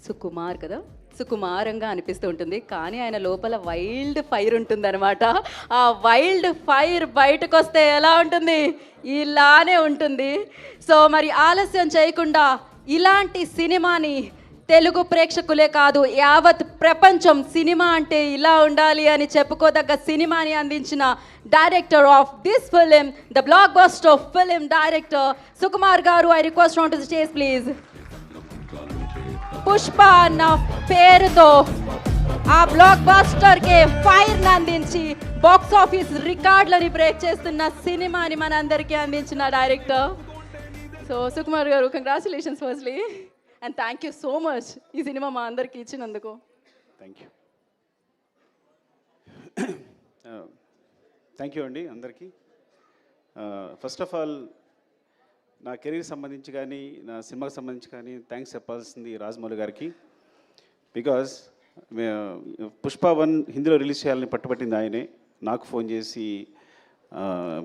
సుకుమార్ కదా, సుకుమారంగా అనిపిస్తూ ఉంటుంది, కానీ ఆయన లోపల వైల్డ్ ఫైర్ ఉంటుందన్నమాట. ఆ వైల్డ్ ఫైర్ బయటకు వస్తే ఎలా ఉంటుంది? ఇలానే ఉంటుంది. సో మరి ఆలస్యం చేయకుండా ఇలాంటి సినిమాని తెలుగు ప్రేక్షకులే కాదు, యావత్ ప్రపంచం సినిమా అంటే ఇలా ఉండాలి అని చెప్పుకోదగ్గ సినిమాని అందించిన director of this film, the blockbuster film director Sukumar garu, I request on to the stage please. Pushpa అన్న పేరుతో ఆ బ్లాక్ బస్టర్ కి ఫైర్ అందించి బాక్స్ ఆఫీస్ రికార్డులని బ్రేక్ చేస్తున్న సినిమాని మనందరికీ అందించిన director. So Sukumar garu, congratulations firstly, and thank you so much ఈ సినిమా మా అందరికీ ఇచ్చినందుకు. థ్యాంక్ యూ అండి అందరికీ. ఫస్ట్ ఆఫ్ ఆల్ నా కెరీర్ సంబంధించి కానీ నా సినిమాకి సంబంధించి కానీ థ్యాంక్స్ చెప్పాల్సింది రాజమౌళి గారికి. బికాజ్ పుష్ప 1 హిందీలో రిలీజ్ చేయాలని పట్టుబట్టింది ఆయనే. నాకు ఫోన్ చేసి,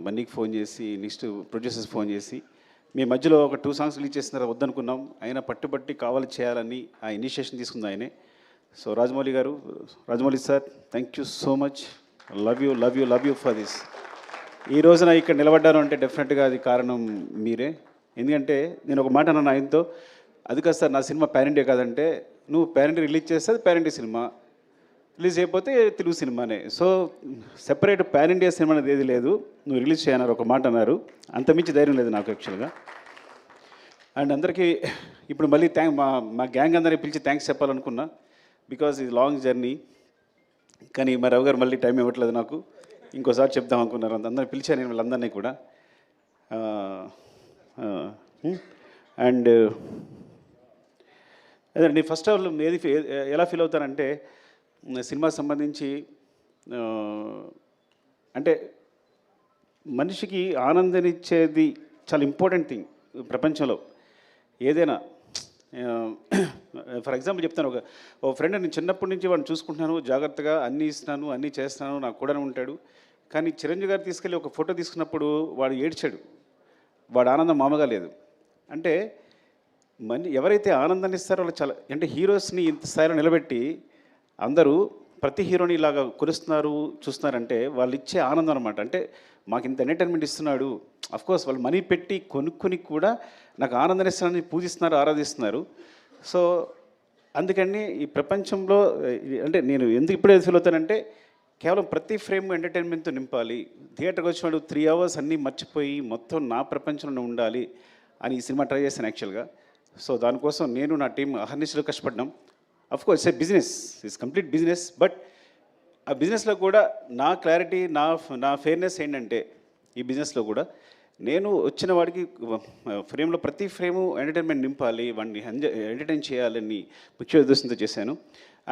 బన్నీకి ఫోన్ చేసి, నెక్స్ట్ ప్రొడ్యూసర్స్ ఫోన్ చేసి, మీ మధ్యలో ఒక 2 సాంగ్స్ రిలీజ్ చేస్తున్నారా వద్దనుకున్నాం, అయినా పట్టుబట్టి కావాలి చేయాలని ఆ ఇనిషియేషన్ తీసుకుంది ఆయనే. సో రాజమౌళి గారు, Rajamouli sir, thank you so much. Love you love you love you for this. ఈ రోజున ఇక్కడ నిలబడ్డాను అంటే డెఫినెట్గా అది కారణం మీరే. ఎందుకంటే నేను ఒక మాట అన్నాను ఆయనతో, అది కాదు సార్ నా సినిమా పాన్ ఇండియా కాదంటే, నువ్వు పాన్ ఇండియా రిలీజ్ చేస్తే అది పాన్ ఇండియా సినిమా, రిలీజ్ అయిపోతే తెలుగు సినిమానే. So separate pan India cinema అనేది ఏది లేదు, నువ్వు రిలీజ్ చేయన్నారు ఒక మాట అన్నారు. అంతమించి ధైర్యం లేదు నాకు యాక్చువల్గా. అండ్ అందరికీ ఇప్పుడు మళ్ళీ మా గ్యాంగ్ అందరినీ పిలిచి థ్యాంక్స్ చెప్పాలనుకున్నా, బికాజ్ ఇది లాంగ్ జర్నీ. కానీ మా రవి గారు మళ్ళీ టైం ఇవ్వట్లేదు నాకు, ఇంకోసారి చెప్దాం అనుకున్నారు. అందరిని పిలిచాను నేను వీళ్ళందరినీ కూడా. అండ్ అదే నేను ఫస్ట్ ఆఫ్ ఆల్ ఎలా ఫీల్ అవుతానంటే, సినిమాకి సంబంధించి అంటే మనిషికి ఆనందాన్నిచ్చేది చాలా ఇంపార్టెంట్ థింగ్ ప్రపంచంలో ఏదైనా. ఫర్ ఎగ్జాంపుల్ చెప్తాను, ఒక ఫ్రెండ్, నేను చిన్నప్పటి నుంచి వాడిని చూసుకుంటున్నాను, జాగ్రత్తగా అన్నీ ఇస్తున్నాను, అన్నీ చేస్తున్నాను, నాకు కూడా ఉంటాడు. కానీ చిరంజీవి గారు తీసుకెళ్ళి ఒక ఫోటో తీసుకున్నప్పుడు వాడు ఏడ్చాడు. వాడు ఆనందం మామూలుగా లేదు. అంటే ఎవరైతే ఆనందాన్ని ఇస్తారో వాళ్ళు చాలా, అంటే హీరోస్ని ఇంత స్థాయిలో నిలబెట్టి అందరూ ప్రతి హీరోని ఇలాగా కొలుస్తున్నారు చూస్తున్నారంటే వాళ్ళు ఇచ్చే ఆనందం అనమాట. అంటే మాకు ఇంత ఎంటర్టైన్మెంట్ ఇస్తున్నాడు, అఫ్కోర్స్ వాళ్ళు మనీ పెట్టి కొనుక్కొని కూడా నాకు ఆనందాన్ని ఇస్తున్నారని పూజిస్తున్నారు, ఆరాధిస్తున్నారు. సో అందుకని ఈ ప్రపంచంలో అంటే నేను ఎందుకు ఇప్పుడే ఫీల్ అవుతానంటే, కేవలం ప్రతి ఫ్రేమ్ ఎంటర్టైన్మెంట్తో నింపాలి. థియేటర్కి వచ్చినప్పుడు 3 hours అన్నీ మర్చిపోయి మొత్తం నా ప్రపంచంలో ఉండాలి అని ఈ సినిమా ట్రై చేశాను యాక్చువల్గా. సో దానికోసం నేను నా టీం అహర్నిశలు కష్టపడ్డాం. Of course A business, it's complete business. But ఆ బిజినెస్లో కూడా నా క్లారిటీ, నా ఫెయిర్నెస్ ఏంటంటే, ఈ బిజినెస్లో కూడా నేను వచ్చిన వాడికి ఫ్రేమ్లో ప్రతి ఫ్రేము ఎంటర్టైన్మెంట్ నింపాలి, వాడిని ఎంటర్టైన్ చేయాలని ముఖ్య ఉద్దేశంతో చేశాను.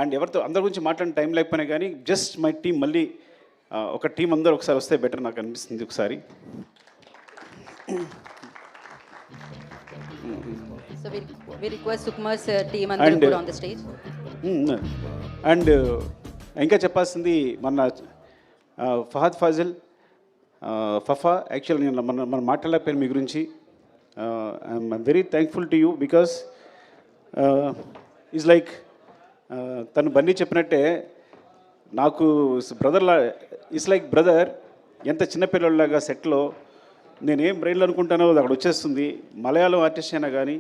అండ్ ఎవరితో అందరి గురించి మాట్లాడిన టైం లేకపోయినా కానీ జస్ట్ మై టీం మళ్ళీ ఒక టీం అందరూ ఒకసారి వస్తే బెటర్ నాకు అనిపిస్తుంది ఒకసారి. అండ్ ఇంకా చెప్పాల్సింది మన ఫహద్ ఫాజిల్, ఫఫా. యాక్చువల్ నేను మనం మాట్లాడలేకపోయాను మీ గురించి. I'm very thankful to you because is like తను బన్నీ చెప్పినట్టే నాకు బ్రదర్లా, ఇట్స్ లైక్ బ్రదర్. ఎంత చిన్నపిల్లలాగా సెట్లో నేనేం బ్రెయిన్లో అనుకుంటానో అది అక్కడ వచ్చేస్తుంది. మలయాళం ఆర్టిస్ట్ అయినా కానీ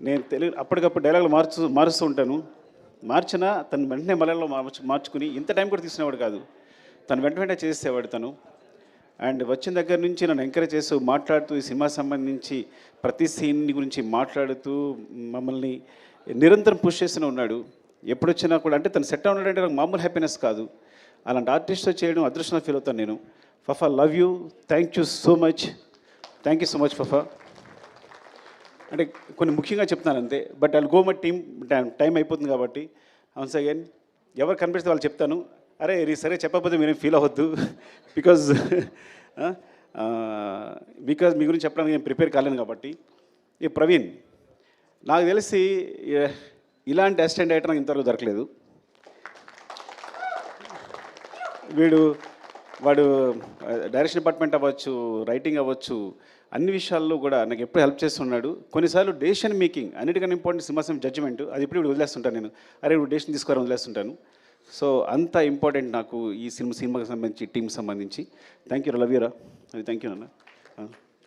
నేను తెలుగు అప్పటికప్పుడు డైలాగులు మారుస్తూ ఉంటాను. మార్చినా తను వెంటనే మలయాళంలో మార్చుకుని ఇంత టైం కూడా తీసుకునేవాడు కాదు, తను వెంటనే చేసేవాడు తను. అండ్ వచ్చిన దగ్గర నుంచి నన్ను ఎంకరేజ్ చేస్తూ మాట్లాడుతూ ఈ సినిమా సంబంధించి ప్రతి సీన్ గురించి మాట్లాడుతూ మమ్మల్ని నిరంతరం పుష్ చేస్తూనే ఉన్నాడు. ఎప్పుడు వచ్చినా కూడా అంటే తను సెట్ ఉన్నాడంటే నాకు మామూలు హ్యాపీనెస్ కాదు. అలాంటి ఆర్టిస్ట్తో చేయడం అదృష్టంగా ఫీల్ అవుతాను నేను. Fafa, love you, thank you so much. Thank you so much Fafa. అంటే కొన్ని ముఖ్యంగా చెప్తాను అంతే, but I go my team, time అయిపోతుంది కాబట్టి. వన్స్ అగైన్ ఎవరు కనిపిస్తే వాళ్ళు చెప్తాను. అరే సరే చెప్పకపోతే మీరేం ఫీల్ అవ్వద్దు, బికాజ్ మీ గురించి చెప్పడానికి నేను ప్రిపేర్ కాలేను కాబట్టి. ఈ ప్రవీణ్ నాకు తెలిసి ఇలాంటి అసిస్టెంట్ డైరెక్టర్ నాకు ఇంతవరకు దొరకలేదు. వాడు డైరెక్షన్ డిపార్ట్మెంట్ అవ్వచ్చు, రైటింగ్ అవ్వచ్చు, అన్ని విషయాల్లో కూడా నాకు ఎప్పుడు హెల్ప్ చేస్తున్నాడు. కొన్నిసార్లు డెసిషన్ మేకింగ్ అన్నిటికన్నా ఇంపార్టెంట్ సింహాసనం జడ్జిమెంట్, అది ఇప్పుడు వదిలేస్తుంటాను నేను. అరే నువ్వు డెసిషన్ తీసుకోవాలని వదిలేస్తుంటాను. సో అంత ఇంపార్టెంట్ నాకు ఈ సినిమాకి సంబంధించి, టీంకి సంబంధించి. థ్యాంక్ యూ, లవ్ యూరా. అది థ్యాంక్ యూ నాన్న.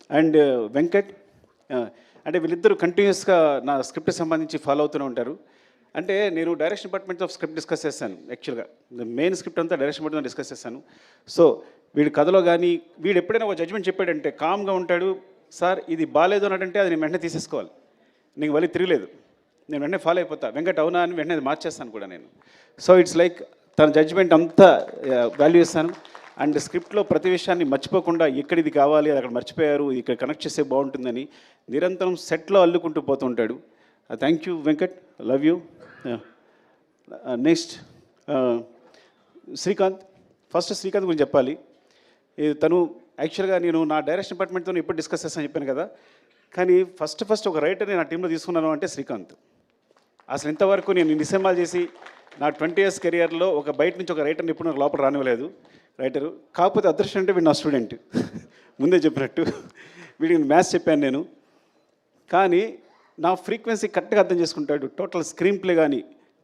అండ్ వెంకట్, అంటే వీళ్ళిద్దరూ కంటిన్యూస్గా నా స్క్రిప్ట్కి సంబంధించి ఫాలో అవుతూనే ఉంటారు. అంటే నేను డైరెక్షన్ డిపార్ట్మెంట్తో స్క్రిప్ట్ డిస్కస్ చేశాను. యాక్చువల్గా మెయిన్ స్క్రిప్ట్ అంతా డైరెక్షన్ డిపార్ట్మెంట్ డిస్కస్ చేశాను. సో వీడి కథలో కానీ వీడు ఎప్పుడైనా ఒక జడ్జ్మెంట్ చెప్పాడంటే కామ్గా ఉంటాడు. సార్ ఇది బాగాలేదు అన్నట్టంటే అది నేను వెంటనే తీసేసుకోవాలి, నీకు మళ్ళీ తిరగలేదు, నేను వెంటనే ఫాలో అయిపోతా. వెంకట్ అవునా అని వెంటనే అది మార్చేస్తాను కూడా నేను. సో ఇట్స్ లైక్ తన జడ్జ్మెంట్ అంతా వాల్యూ ఇస్తాను. అండ్ స్క్రిప్ట్లో ప్రతి విషయాన్ని మర్చిపోకుండా ఎక్కడ ఇది కావాలి, అది అక్కడ మర్చిపోయారు, ఇక్కడ కనెక్ట్ చేస్తే బాగుంటుందని నిరంతరం సెట్లో అల్లుకుంటూ పోతూ ఉంటాడు. Thank you Venkat, love you. Next Srikanth. First Srikanth గురించి చెప్పాలి. తను యాక్చువల్గా నేను నా డైరెక్షన్ డిపార్ట్మెంట్తో ఎప్పుడు డిస్కస్ చేస్తాను చెప్పాను కదా, కానీ ఫస్ట్ ఒక రైటర్ని నా టీంలో తీసుకున్నాను అంటే శ్రీకాంత్. అసలు ఇంతవరకు నేను ఇన్ని సినిమాలు చేసి నా 20 years కెరియర్లో ఒక బయట నుంచి ఒక రైటర్ని ఇప్పుడు నాకు లోపల రానివ్వలేదు రైటరు. కాకపోతే అదృష్టం అంటే వీడు నా స్టూడెంట్, ముందే చెప్పినట్టు వీడికి మ్యాథ్స్ చెప్పాను నేను. కానీ నా ఫ్రీక్వెన్సీ కరెక్ట్గా అర్థం చేసుకుంటాడు. టోటల్ స్క్రీన్ ప్లే కానీ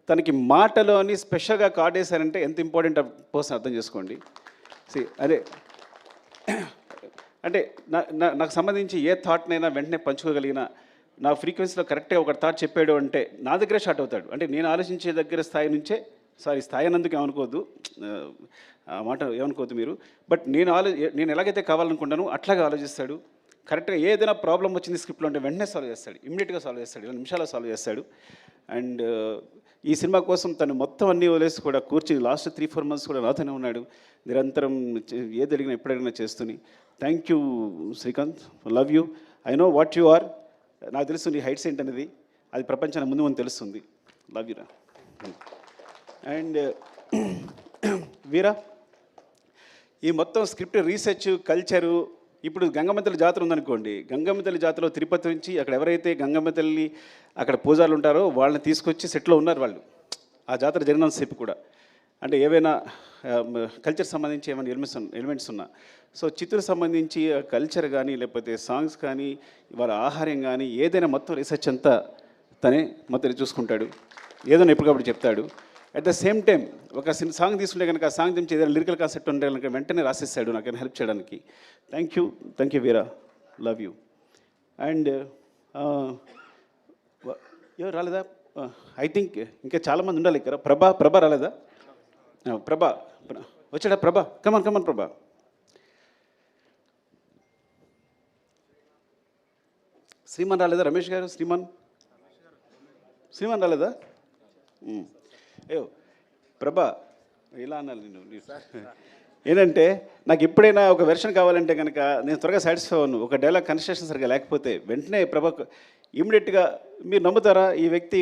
తనకి మాటలోని స్పెషల్గా కార్డ్ వేశారంటే ఎంత ఇంపార్టెంట్ పర్సన్ అర్థం చేసుకోండి. అదే అంటే నాకు సంబంధించి ఏ థాట్నైనా వెంటనే పంచుకోగలిగిన, నా ఫ్రీక్వెన్సీలో కరెక్ట్గా ఒక థాట్ చెప్పాడు అంటే నా దగ్గరే షార్ట్ అవుతాడు. అంటే నేను ఆలోచించే దగ్గర స్థాయి నుంచే, సారీ స్థాయి అన్నందుకు ఏమనుకోవద్దు, ఆ మాట ఏమనుకోవద్దు మీరు, బట్ నేను ఎలాగైతే కావాలనుకుంటానో అట్లాగే ఆలోచిస్తాడు. కరెక్ట్గా ఏదైనా ప్రాబ్లం వచ్చింది స్క్రిప్ట్లో అంటే వెంటనే సాల్వ్ చేస్తాడు, ఇమ్మీడియట్గా సాల్వ్ చేస్తాడు, 2 నిమిషాల్లో సాల్వ్ చేస్తాడు. అండ్ ఈ సినిమా కోసం తను మొత్తం అన్నీ వదిలేసి కూడా కూర్చుని లాస్ట్ 3-4 months కూడా నాతోనే ఉన్నాడు, నిరంతరం ఏది అడిగినా ఎప్పుడడిగినా చేస్తూని. Thank you Srikanth, love you. I know what you are. నాకు తెలుసు నీ హైట్స్ ఏంటనేది, అది ప్రపంచానికి ముందు ముందు తెలుస్తుంది. లవ్ యూరా. అండ్ వీరా, ఈ మొత్తం స్క్రిప్ట్ రీసెర్చ్ కల్చరు. ఇప్పుడు గంగమ్మ తల్లి జాతర ఉందనుకోండి, గంగమ్మ తల్లి జాతరలో తిరుపతి నుంచి అక్కడ ఎవరైతే గంగమ్మ తల్లి అక్కడ పూజారులు ఉంటారో వాళ్ళని తీసుకొచ్చి సెట్లో ఉన్నారు వాళ్ళు, ఆ జాతర జరిగినంతసేపు కూడా. అంటే ఏవైనా కల్చర్ సంబంధించి ఏమైనా ఎలిమెంట్స్ ఉన్నా. సో చిత్తూరు సంబంధించి కల్చర్ కానీ లేకపోతే సాంగ్స్ కానీ వాళ్ళ ఆహారం కానీ ఏదైనా మొత్తం రీసెర్చ్ అంతా తనే మొత్తం చూసుకుంటాడు, ఏదైనా ఎప్పటికప్పుడు చెప్తాడు. అట్ ద సేమ్ టైం ఒక సాంగ్ తీసుకుంటే కనుక ఆ సాంగ్ నుంచి ఏదైనా లిరికల్ కాన్సెప్ట్ ఉంటే కనుక వెంటనే రాసిస్తాడు నాకు హెల్ప్ చేయడానికి. Thank you Veera, love you. And ఎవరు రాలేదా? ఐ థింక్ ఇంకా చాలామంది ఉండాలి ఇక్కడ. ప్రభా రాలేదా? ప్రభా వచ్చాడా? కమన్ ప్రభా. శ్రీమాన్ రాలేదా? రమేష్ గారు, శ్రీమాన్ రాలేదా? అయ్యో ప్రభా, ఇలా అన్నాను నేను. ఏంటంటే నాకు ఎప్పుడైనా ఒక వెర్షన్ కావాలంటే కనుక నేను త్వరగా సాటిస్ఫై అవ్వను. ఒక డైలాగ్ కన్స్ట్రక్షన్ సరిగా లేకపోతే వెంటనే ప్రభా ఇమీడియట్గా, మీరు నమ్ముతారా, ఈ వ్యక్తి